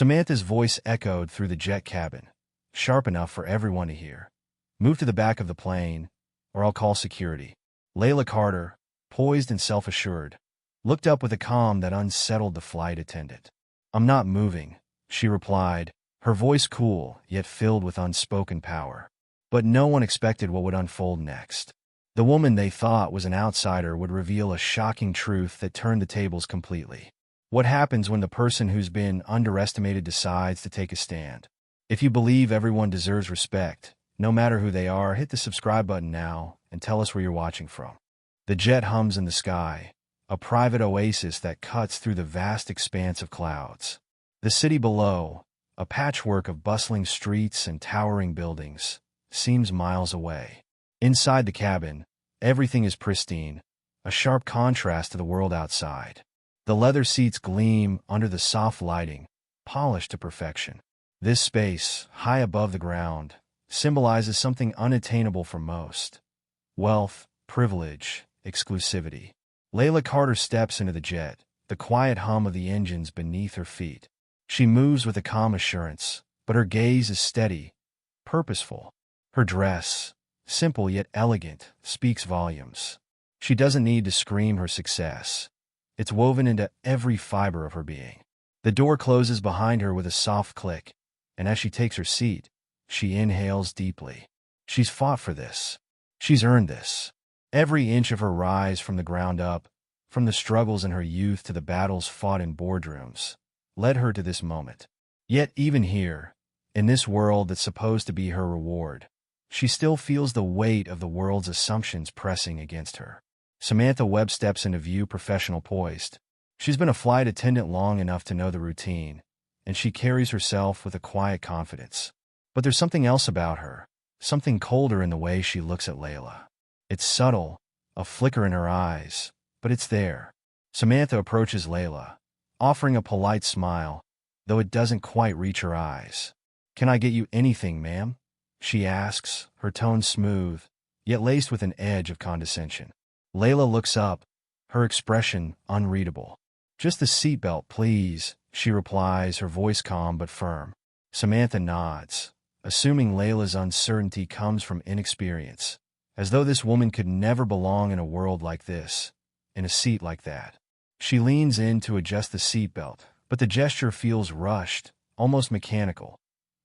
Samantha's voice echoed through the jet cabin, sharp enough for everyone to hear. "Move to the back of the plane, or I'll call security." Leila Carter, poised and self-assured, looked up with a calm that unsettled the flight attendant. "I'm not moving," she replied, her voice cool yet filled with unspoken power. But no one expected what would unfold next. The woman they thought was an outsider would reveal a shocking truth that turned the tables completely. What happens when the person who's been underestimated decides to take a stand? If you believe everyone deserves respect, no matter who they are, hit the subscribe button now and tell us where you're watching from. The jet hums in the sky, a private oasis that cuts through the vast expanse of clouds. The city below, a patchwork of bustling streets and towering buildings, seems miles away. Inside the cabin, everything is pristine, a sharp contrast to the world outside. The leather seats gleam under the soft lighting, polished to perfection. This space, high above the ground, symbolizes something unattainable for most: wealth, privilege, exclusivity. Leila Carter steps into the jet, the quiet hum of the engines beneath her feet. She moves with a calm assurance, but her gaze is steady, purposeful. Her dress, simple yet elegant, speaks volumes. She doesn't need to scream her success. It's woven into every fiber of her being. The door closes behind her with a soft click, and as she takes her seat, she inhales deeply. She's fought for this. She's earned this. Every inch of her rise from the ground up, from the struggles in her youth to the battles fought in boardrooms, led her to this moment. Yet even here, in this world that's supposed to be her reward, she still feels the weight of the world's assumptions pressing against her. Samantha Webb steps into view, professional poised. She's been a flight attendant long enough to know the routine, and she carries herself with a quiet confidence. But there's something else about her, something colder in the way she looks at Leila. It's subtle, a flicker in her eyes, but it's there. Samantha approaches Leila, offering a polite smile, though it doesn't quite reach her eyes. "Can I get you anything, ma'am?" she asks, her tone smooth, yet laced with an edge of condescension. Leila looks up, her expression unreadable. "Just the seatbelt, please," she replies, her voice calm but firm. Samantha nods, assuming Leila's uncertainty comes from inexperience, as though this woman could never belong in a world like this, in a seat like that. She leans in to adjust the seatbelt, but the gesture feels rushed, almost mechanical,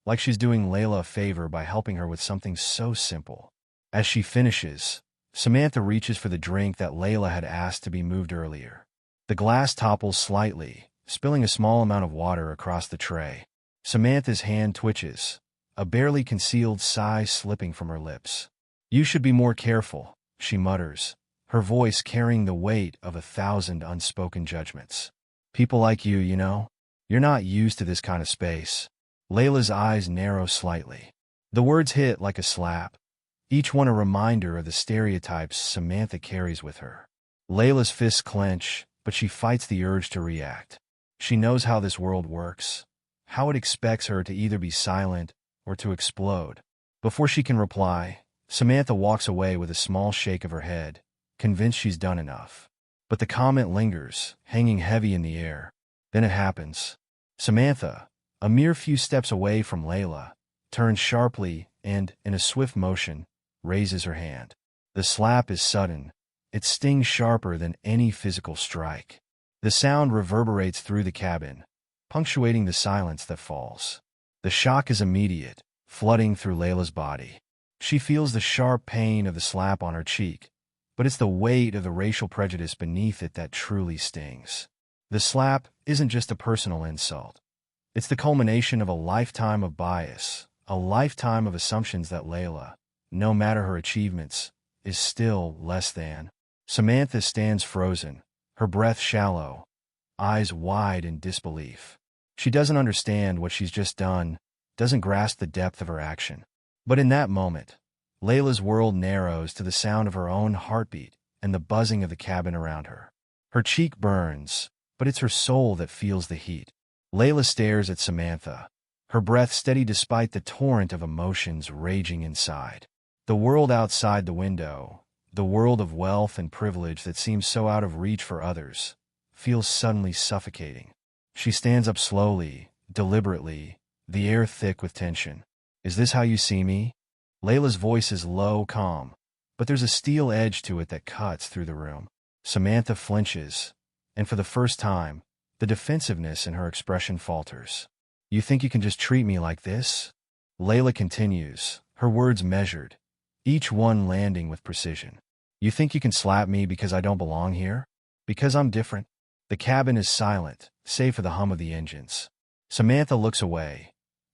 like she's doing Leila a favor by helping her with something so simple. As she finishes, Samantha reaches for the drink that Leila had asked to be moved earlier. The glass topples slightly, spilling a small amount of water across the tray. Samantha's hand twitches, a barely concealed sigh slipping from her lips. "You should be more careful," she mutters, her voice carrying the weight of 1,000 unspoken judgments. "People like you, you're not used to this kind of space." Leila's eyes narrow slightly. The words hit like a slap, each one a reminder of the stereotypes Samantha carries with her. Leila's fists clench, but she fights the urge to react. She knows how this world works, how it expects her to either be silent or to explode. Before she can reply, Samantha walks away with a small shake of her head, convinced she's done enough. But the comment lingers, hanging heavy in the air. Then it happens. Samantha, a mere few steps away from Leila, turns sharply and, in a swift motion, raises her hand. The slap is sudden. It stings sharper than any physical strike. The sound reverberates through the cabin, punctuating the silence that falls. The shock is immediate, flooding through Leila's body. She feels the sharp pain of the slap on her cheek, but it's the weight of the racial prejudice beneath it that truly stings. The slap isn't just a personal insult. It's the culmination of a lifetime of bias, a lifetime of assumptions that Leila, no matter her achievements, is still less than. Samantha stands frozen, her breath shallow, eyes wide in disbelief. She doesn't understand what she's just done, doesn't grasp the depth of her action. But in that moment, Leila's world narrows to the sound of her own heartbeat and the buzzing of the cabin around her. Her cheek burns, but it's her soul that feels the heat. Leila stares at Samantha, her breath steady despite the torrent of emotions raging inside. The world outside the window, the world of wealth and privilege that seems so out of reach for others, feels suddenly suffocating. She stands up slowly, deliberately, the air thick with tension. "Is this how you see me?" Layla's voice is low, calm, but there's a steel edge to it that cuts through the room. Samantha flinches, and for the first time, the defensiveness in her expression falters. "You think you can just treat me like this?" Layla continues, her words measured, each one landing with precision. "You think you can slap me because I don't belong here? Because I'm different?" The cabin is silent, save for the hum of the engines. Samantha looks away,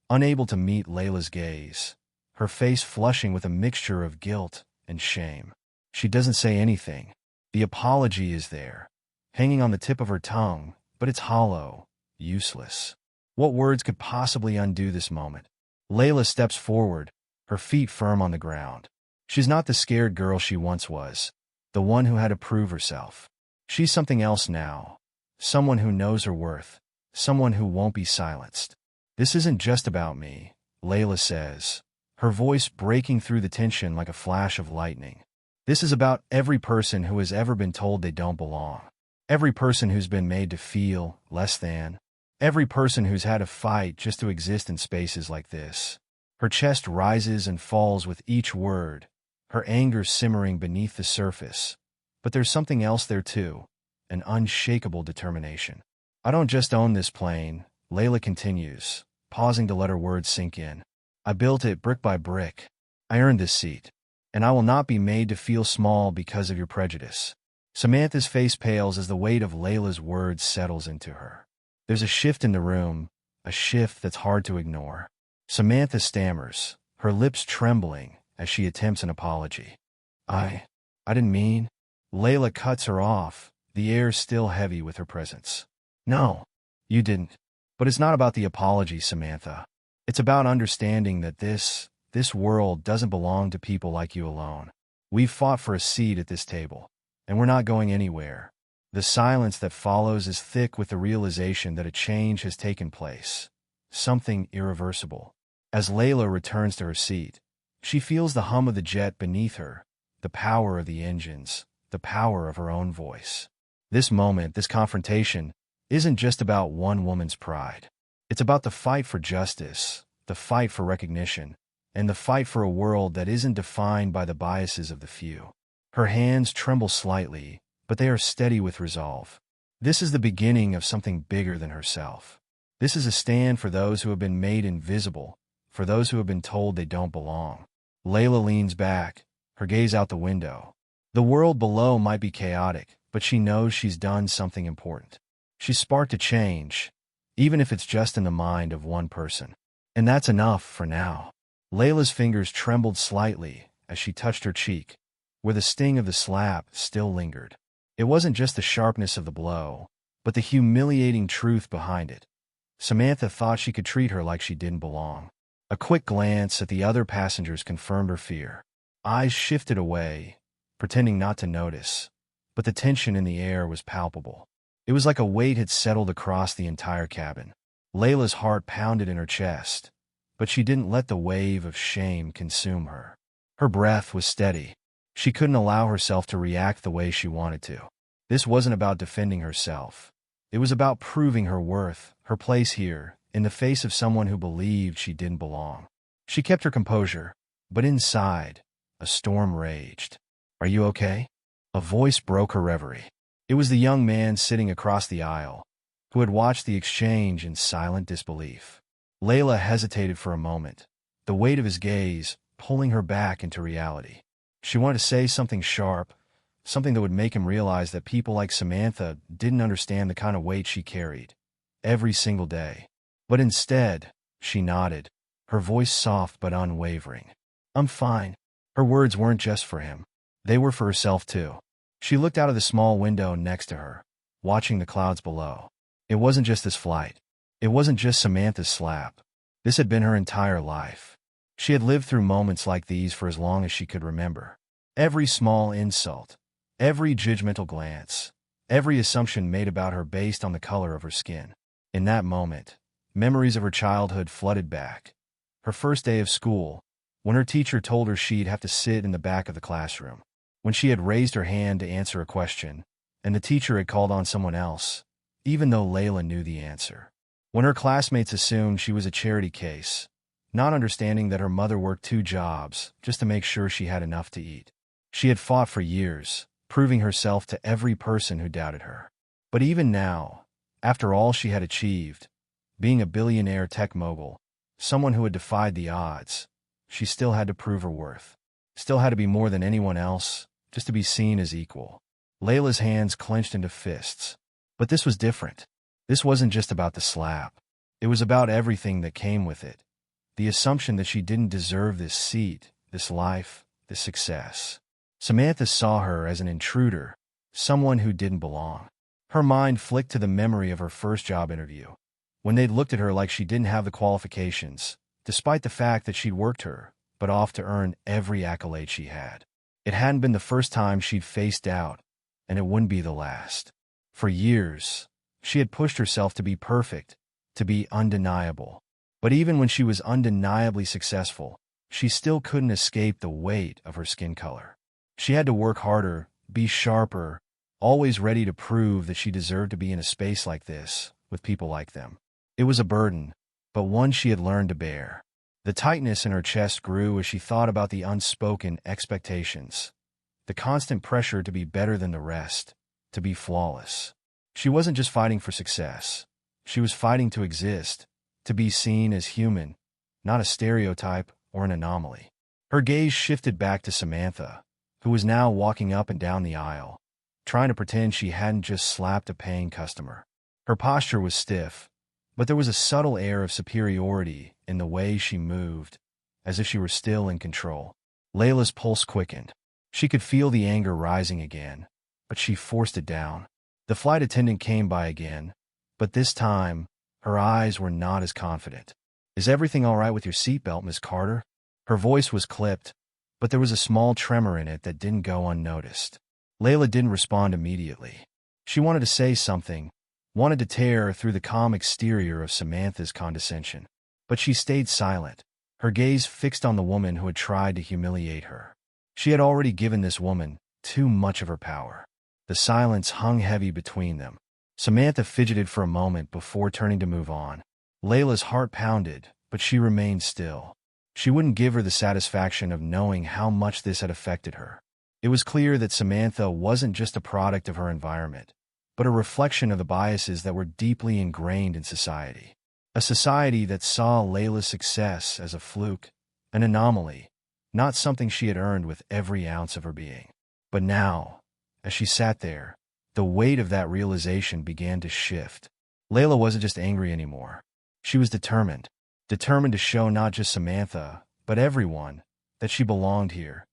unable to meet Layla's gaze, her face flushing with a mixture of guilt and shame. She doesn't say anything. The apology is there, hanging on the tip of her tongue, but it's hollow, useless. What words could possibly undo this moment? Layla steps forward, her feet firm on the ground. She's not the scared girl she once was, the one who had to prove herself. She's something else now, someone who knows her worth, someone who won't be silenced. "This isn't just about me," Layla says, her voice breaking through the tension like a flash of lightning. "This is about every person who has ever been told they don't belong. Every person who's been made to feel less than. Every person who's had to fight just to exist in spaces like this." Her chest rises and falls with each word, her anger simmering beneath the surface. But there's something else there too, an unshakable determination. "I don't just own this plane," Layla continues, pausing to let her words sink in. "I built it brick by brick. I earned this seat. And I will not be made to feel small because of your prejudice." Samantha's face pales as the weight of Layla's words settles into her. There's a shift in the room, a shift that's hard to ignore. Samantha stammers, her lips trembling as she attempts an apology. I didn't mean." Layla cuts her off, the air still heavy with her presence. "No, you didn't. But it's not about the apology, Samantha. It's about understanding that this world doesn't belong to people like you alone. We've fought for a seat at this table, and we're not going anywhere." The silence that follows is thick with the realization that a change has taken place, something irreversible. As Layla returns to her seat, she feels the hum of the jet beneath her, the power of the engines, the power of her own voice. This moment, this confrontation, isn't just about one woman's pride. It's about the fight for justice, the fight for recognition, and the fight for a world that isn't defined by the biases of the few. Her hands tremble slightly, but they are steady with resolve. This is the beginning of something bigger than herself. This is a stand for those who have been made invisible, for those who have been told they don't belong. Layla leans back, her gaze out the window. The world below might be chaotic, but she knows she's done something important. She's sparked a change, even if it's just in the mind of one person. And that's enough for now. Layla's fingers trembled slightly as she touched her cheek, where the sting of the slap still lingered. It wasn't just the sharpness of the blow, but the humiliating truth behind it. Samantha thought she could treat her like she didn't belong. A quick glance at the other passengers confirmed her fear. Eyes shifted away, pretending not to notice, but the tension in the air was palpable. It was like a weight had settled across the entire cabin. Layla's heart pounded in her chest, but she didn't let the wave of shame consume her. Her breath was steady. She couldn't allow herself to react the way she wanted to. This wasn't about defending herself. It was about proving her worth, her place here, in the face of someone who believed she didn't belong. She kept her composure, but inside, a storm raged. "Are you okay?" A voice broke her reverie. It was the young man sitting across the aisle, who had watched the exchange in silent disbelief. Layla hesitated for a moment, the weight of his gaze pulling her back into reality. She wanted to say something sharp, something that would make him realize that people like Samantha didn't understand the kind of weight she carried, every single day. But instead, she nodded, her voice soft but unwavering. "I'm fine." Her words weren't just for him. They were for herself too. She looked out of the small window next to her, watching the clouds below. It wasn't just this flight. It wasn't just Samantha's slap. This had been her entire life. She had lived through moments like these for as long as she could remember. Every small insult, every judgmental glance, every assumption made about her based on the color of her skin. In that moment, memories of her childhood flooded back. Her first day of school, when her teacher told her she'd have to sit in the back of the classroom. When she had raised her hand to answer a question, and the teacher had called on someone else, even though Layla knew the answer. When her classmates assumed she was a charity case, not understanding that her mother worked 2 jobs just to make sure she had enough to eat. She had fought for years, proving herself to every person who doubted her. But even now, after all she had achieved, being a billionaire tech mogul, someone who had defied the odds, she still had to prove her worth. Still had to be more than anyone else, just to be seen as equal. Leila's hands clenched into fists. But this was different. This wasn't just about the slap. It was about everything that came with it. The assumption that she didn't deserve this seat, this life, this success. Samantha saw her as an intruder, someone who didn't belong. Her mind flicked to the memory of her first job interview, when they'd looked at her like she didn't have the qualifications, despite the fact that she'd worked her butt off to earn every accolade she had. It hadn't been the first time she'd faced doubt, and it wouldn't be the last. For years, she had pushed herself to be perfect, to be undeniable. But even when she was undeniably successful, she still couldn't escape the weight of her skin color. She had to work harder, be sharper, always ready to prove that she deserved to be in a space like this, with people like them. It was a burden, but one she had learned to bear. The tightness in her chest grew as she thought about the unspoken expectations, the constant pressure to be better than the rest, to be flawless. She wasn't just fighting for success. She was fighting to exist, to be seen as human, not a stereotype or an anomaly. Her gaze shifted back to Samantha, who was now walking up and down the aisle, trying to pretend she hadn't just slapped a paying customer. Her posture was stiff, but there was a subtle air of superiority in the way she moved, as if she were still in control. Leila's pulse quickened. She could feel the anger rising again, but she forced it down. The flight attendant came by again, but this time, her eyes were not as confident. "Is everything all right with your seatbelt, Miss Carter?" Her voice was clipped, but there was a small tremor in it that didn't go unnoticed. Leila didn't respond immediately. She wanted to say something, wanted to tear through the calm exterior of Samantha's condescension. But she stayed silent, her gaze fixed on the woman who had tried to humiliate her. She had already given this woman too much of her power. The silence hung heavy between them. Samantha fidgeted for a moment before turning to move on. Leila's heart pounded, but she remained still. She wouldn't give her the satisfaction of knowing how much this had affected her. It was clear that Samantha wasn't just a product of her environment, but a reflection of the biases that were deeply ingrained in society. A society that saw Leila's success as a fluke, an anomaly, not something she had earned with every ounce of her being. But now, as she sat there, the weight of that realization began to shift. Leila wasn't just angry anymore. She was determined to show not just Samantha, but everyone, that she belonged here,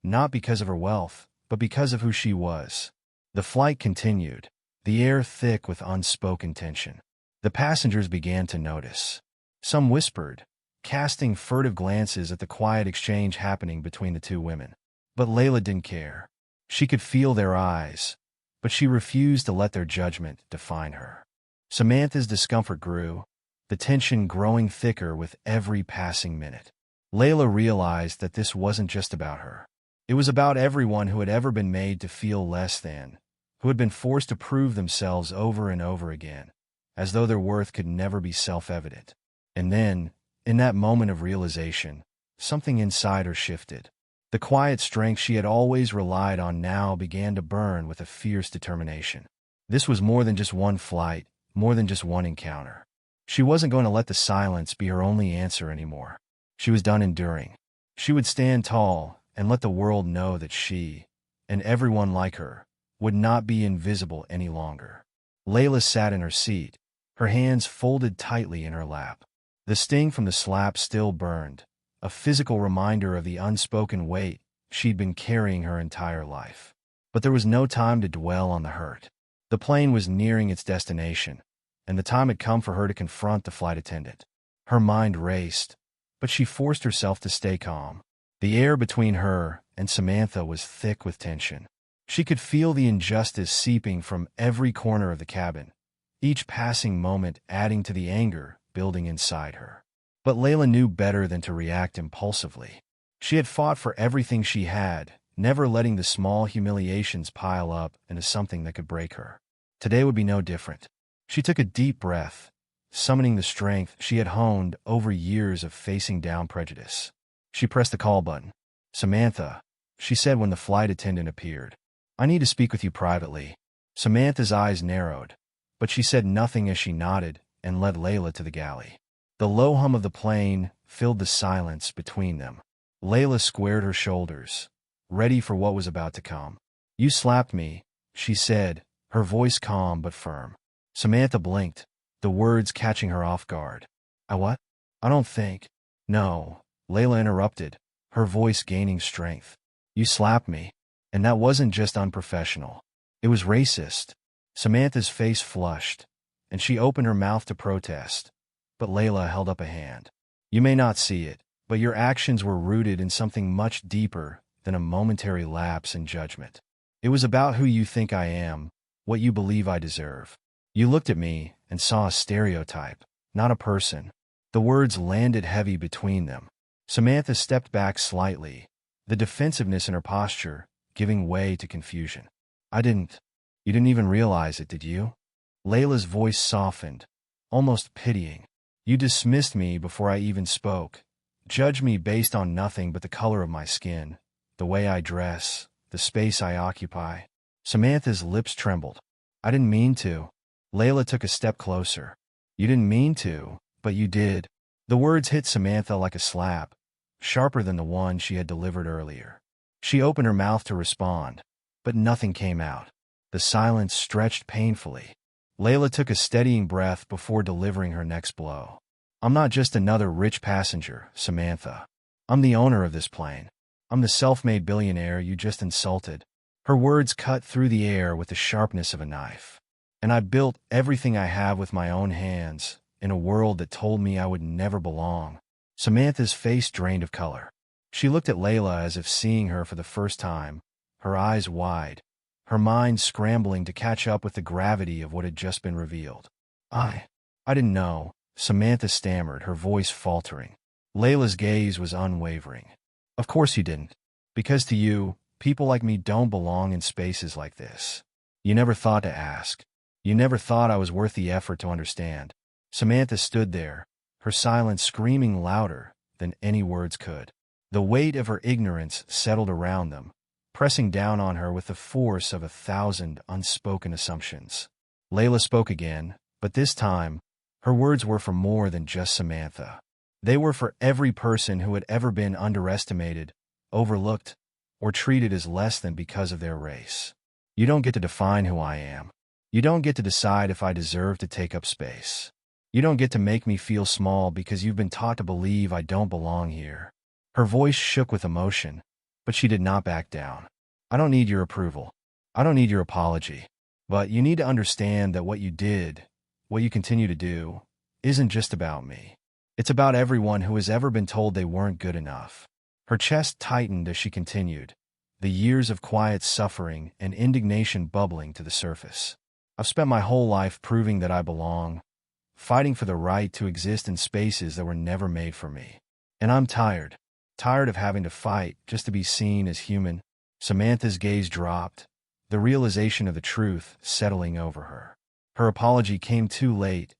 not because of her wealth, but because of who she was. The flight continued, the air thick with unspoken tension. The passengers began to notice. Some whispered, casting furtive glances at the quiet exchange happening between the two women. But Leila didn't care. She could feel their eyes, but she refused to let their judgment define her. Samantha's discomfort grew, the tension growing thicker with every passing minute. Leila realized that this wasn't just about her. It was about everyone who had ever been made to feel less than, who had been forced to prove themselves over and over again, as though their worth could never be self-evident. And then, in that moment of realization, something inside her shifted. The quiet strength she had always relied on now began to burn with a fierce determination. This was more than just one flight, more than just one encounter. She wasn't going to let the silence be her only answer anymore. She was done enduring. She would stand tall and let the world know that she, and everyone like her, would not be invisible any longer. Leila sat in her seat, her hands folded tightly in her lap. The sting from the slap still burned, a physical reminder of the unspoken weight she'd been carrying her entire life. But there was no time to dwell on the hurt. The plane was nearing its destination, and the time had come for her to confront the flight attendant. Her mind raced, but she forced herself to stay calm. The air between her and Samantha was thick with tension. She could feel the injustice seeping from every corner of the cabin, each passing moment adding to the anger building inside her. But Leila knew better than to react impulsively. She had fought for everything she had, never letting the small humiliations pile up into something that could break her. Today would be no different. She took a deep breath, summoning the strength she had honed over years of facing down prejudice. She pressed the call button. "Samantha," she said when the flight attendant appeared. "I need to speak with you privately." Samantha's eyes narrowed, but she said nothing as she nodded and led Leila to the galley. The low hum of the plane filled the silence between them. Leila squared her shoulders, ready for what was about to come. "You slapped me," she said, her voice calm but firm. Samantha blinked, the words catching her off guard. "I what? I don't think." "No," Leila interrupted, her voice gaining strength. "You slapped me. And that wasn't just unprofessional. It was racist." Samantha's face flushed, and she opened her mouth to protest, but Leila held up a hand. "You may not see it, but your actions were rooted in something much deeper than a momentary lapse in judgment. It was about who you think I am, what you believe I deserve. You looked at me and saw a stereotype, not a person." The words landed heavy between them. Samantha stepped back slightly, the defensiveness in her posture giving way to confusion. "I didn't. You didn't even realize it, did you?" Leila's voice softened, almost pitying. "You dismissed me before I even spoke, judged me based on nothing but the color of my skin, the way I dress, the space I occupy." Samantha's lips trembled. "I didn't mean to." Leila took a step closer. "You didn't mean to, but you did." The words hit Samantha like a slap, sharper than the one she had delivered earlier. She opened her mouth to respond, but nothing came out. The silence stretched painfully. Leila took a steadying breath before delivering her next blow. "I'm not just another rich passenger, Samantha. I'm the owner of this plane. I'm the self-made billionaire you just insulted." Her words cut through the air with the sharpness of a knife. "And I built everything I have with my own hands, in a world that told me I would never belong." Samantha's face drained of color. She looked at Leila as if seeing her for the first time, her eyes wide, her mind scrambling to catch up with the gravity of what had just been revealed. I didn't know," Samantha stammered, her voice faltering. Leila's gaze was unwavering. "Of course you didn't. Because to you, people like me don't belong in spaces like this. You never thought to ask. You never thought I was worth the effort to understand." Samantha stood there, her silence screaming louder than any words could. The weight of her ignorance settled around them, pressing down on her with the force of 1,000 unspoken assumptions. Leila spoke again, but this time, her words were for more than just Samantha. They were for every person who had ever been underestimated, overlooked, or treated as less than because of their race. "You don't get to define who I am. You don't get to decide if I deserve to take up space. You don't get to make me feel small because you've been taught to believe I don't belong here." Her voice shook with emotion, but she did not back down. "I don't need your approval. I don't need your apology. But you need to understand that what you did, what you continue to do, isn't just about me. It's about everyone who has ever been told they weren't good enough." Her chest tightened as she continued, the years of quiet suffering and indignation bubbling to the surface. "I've spent my whole life proving that I belong, fighting for the right to exist in spaces that were never made for me. And I'm tired of having to fight just to be seen as human." Samantha's gaze dropped, the realization of the truth settling over her. Her apology came too late,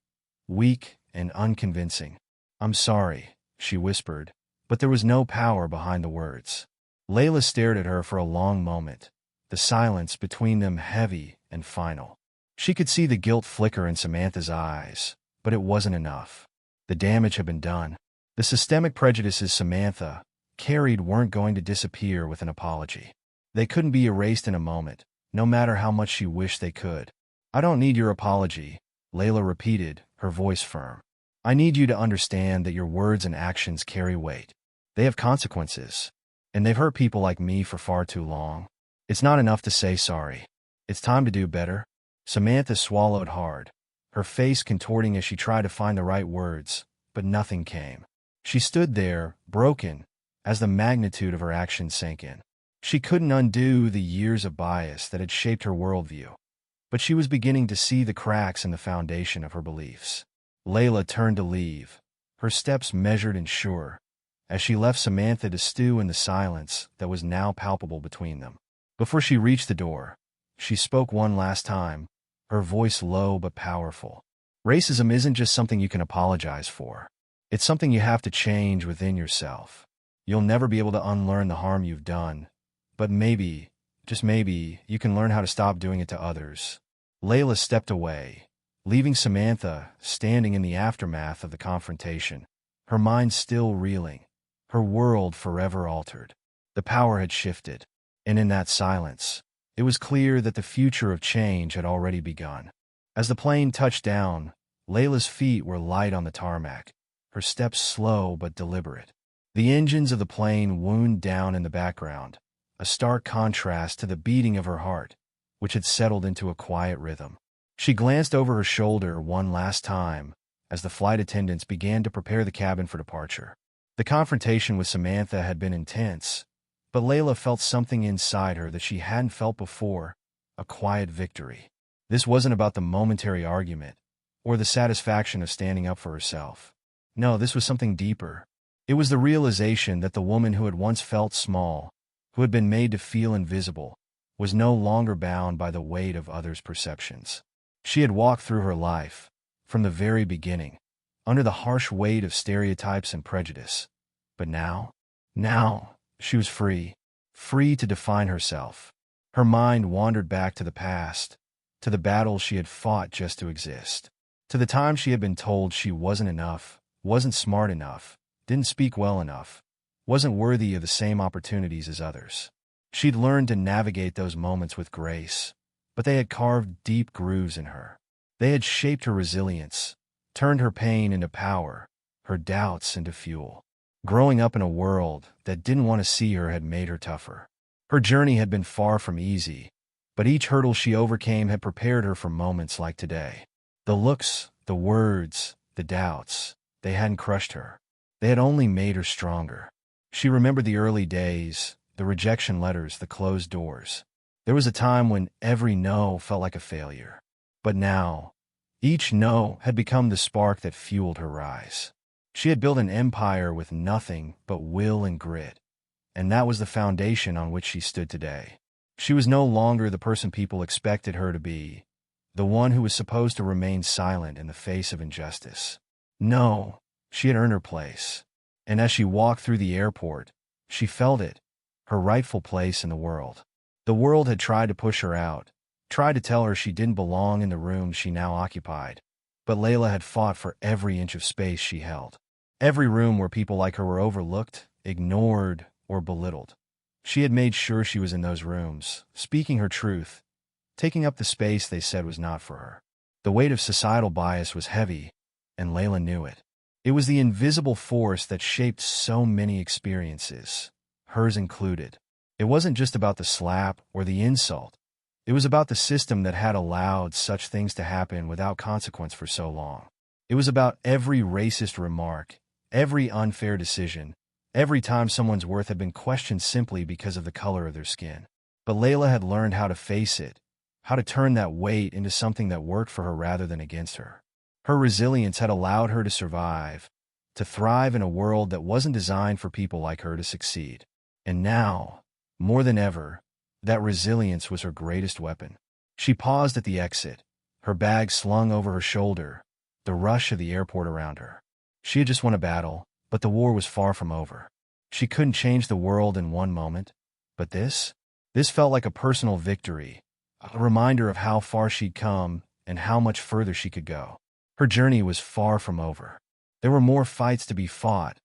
weak and unconvincing. "I'm sorry," she whispered, but there was no power behind the words. Leila stared at her for a long moment, the silence between them heavy and final. She could see the guilt flicker in Samantha's eyes, but it wasn't enough. The damage had been done. The systemic prejudices Samantha carried weren't going to disappear with an apology. They couldn't be erased in a moment, no matter how much she wished they could. "I don't need your apology," Leila repeated, her voice firm. "I need you to understand that your words and actions carry weight. They have consequences, and they've hurt people like me for far too long. It's not enough to say sorry. It's time to do better." Samantha swallowed hard, her face contorting as she tried to find the right words, but nothing came. She stood there, broken, as the magnitude of her actions sank in. She couldn't undo the years of bias that had shaped her worldview, but she was beginning to see the cracks in the foundation of her beliefs. Leila turned to leave, her steps measured and sure, as she left Samantha to stew in the silence that was now palpable between them. Before she reached the door, she spoke one last time, her voice low but powerful. Racism isn't just something you can apologize for. It's something you have to change within yourself. You'll never be able to unlearn the harm you've done, but maybe, just maybe, you can learn how to stop doing it to others. Leila stepped away, leaving Samantha standing in the aftermath of the confrontation, her mind still reeling, her world forever altered. The power had shifted, and in that silence, it was clear that the future of change had already begun. As the plane touched down, Leila's feet were light on the tarmac, her steps slow but deliberate. The engines of the plane wound down in the background, a stark contrast to the beating of her heart, which had settled into a quiet rhythm. She glanced over her shoulder one last time as the flight attendants began to prepare the cabin for departure. The confrontation with Samantha had been intense, but Leila felt something inside her that she hadn't felt before, a quiet victory. This wasn't about the momentary argument or the satisfaction of standing up for herself. No, this was something deeper. It was the realization that the woman who had once felt small, who had been made to feel invisible, was no longer bound by the weight of others' perceptions. She had walked through her life, from the very beginning, under the harsh weight of stereotypes and prejudice. But now, she was free to define herself. Her mind wandered back to the past, to the battles she had fought just to exist, to the time she had been told she wasn't enough, wasn't smart enough, didn't speak well enough, wasn't worthy of the same opportunities as others. She'd learned to navigate those moments with grace, but they had carved deep grooves in her. They had shaped her resilience, turned her pain into power, her doubts into fuel. Growing up in a world that didn't want to see her had made her tougher. Her journey had been far from easy, but each hurdle she overcame had prepared her for moments like today. The looks, the words, the doubts, they hadn't crushed her. They had only made her stronger. She remembered the early days, the rejection letters, the closed doors. There was a time when every no felt like a failure. But now, each no had become the spark that fueled her rise. She had built an empire with nothing but will and grit, and that was the foundation on which she stood today. She was no longer the person people expected her to be, the one who was supposed to remain silent in the face of injustice. No, she had earned her place, and as she walked through the airport, she felt it, her rightful place in the world. The world had tried to push her out, tried to tell her she didn't belong in the room she now occupied, but Leila had fought for every inch of space she held. Every room where people like her were overlooked, ignored, or belittled. She had made sure she was in those rooms, speaking her truth, taking up the space they said was not for her. The weight of societal bias was heavy, and Leila knew it. It was the invisible force that shaped so many experiences, hers included. It wasn't just about the slap or the insult. It was about the system that had allowed such things to happen without consequence for so long. It was about every racist remark, every unfair decision, every time someone's worth had been questioned simply because of the color of their skin. But Leila had learned how to face it, how to turn that weight into something that worked for her rather than against her. Her resilience had allowed her to survive, to thrive in a world that wasn't designed for people like her to succeed. And now, more than ever, that resilience was her greatest weapon. She paused at the exit, her bag slung over her shoulder, the rush of the airport around her. She had just won a battle, but the war was far from over. She couldn't change the world in one moment, but this felt like a personal victory, a reminder of how far she'd come and how much further she could go. Her journey was far from over. There were more fights to be fought,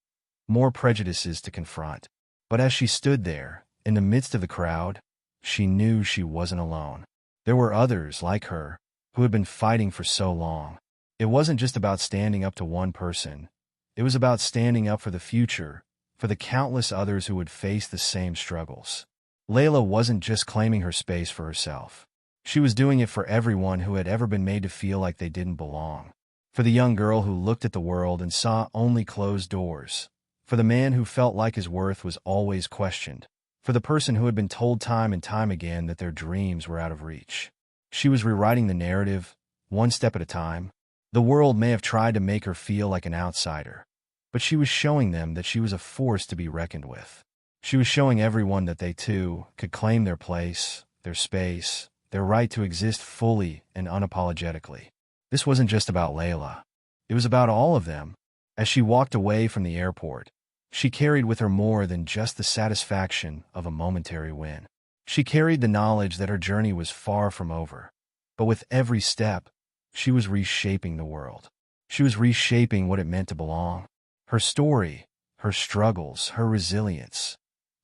more prejudices to confront. But as she stood there, in the midst of the crowd, she knew she wasn't alone. There were others like her who had been fighting for so long. It wasn't just about standing up to one person. It was about standing up for the future, for the countless others who would face the same struggles. Leila wasn't just claiming her space for herself. She was doing it for everyone who had ever been made to feel like they didn't belong. For the young girl who looked at the world and saw only closed doors. For the man who felt like his worth was always questioned. For the person who had been told time and time again that their dreams were out of reach. She was rewriting the narrative, one step at a time. The world may have tried to make her feel like an outsider, but she was showing them that she was a force to be reckoned with. She was showing everyone that they, too, could claim their place, their space, their right to exist fully and unapologetically. This wasn't just about Leila. It was about all of them. As she walked away from the airport, she carried with her more than just the satisfaction of a momentary win. She carried the knowledge that her journey was far from over. But with every step, she was reshaping the world. She was reshaping what it meant to belong. Her story, her struggles, her resilience,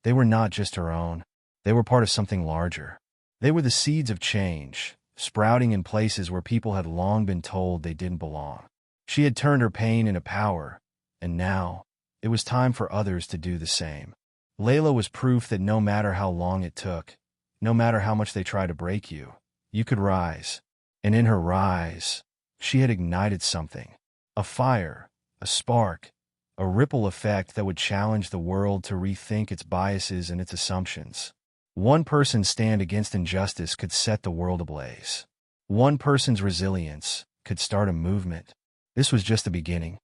they were not just her own. They were part of something larger. They were the seeds of change, sprouting in places where people had long been told they didn't belong. She had turned her pain into power, and now it was time for others to do the same. Leila was proof that no matter how long it took, no matter how much they tried to break you, you could rise. And in her rise, she had ignited something. A fire, a spark, a ripple effect that would challenge the world to rethink its biases and its assumptions. One person's stand against injustice could set the world ablaze. One person's resilience could start a movement. This was just the beginning.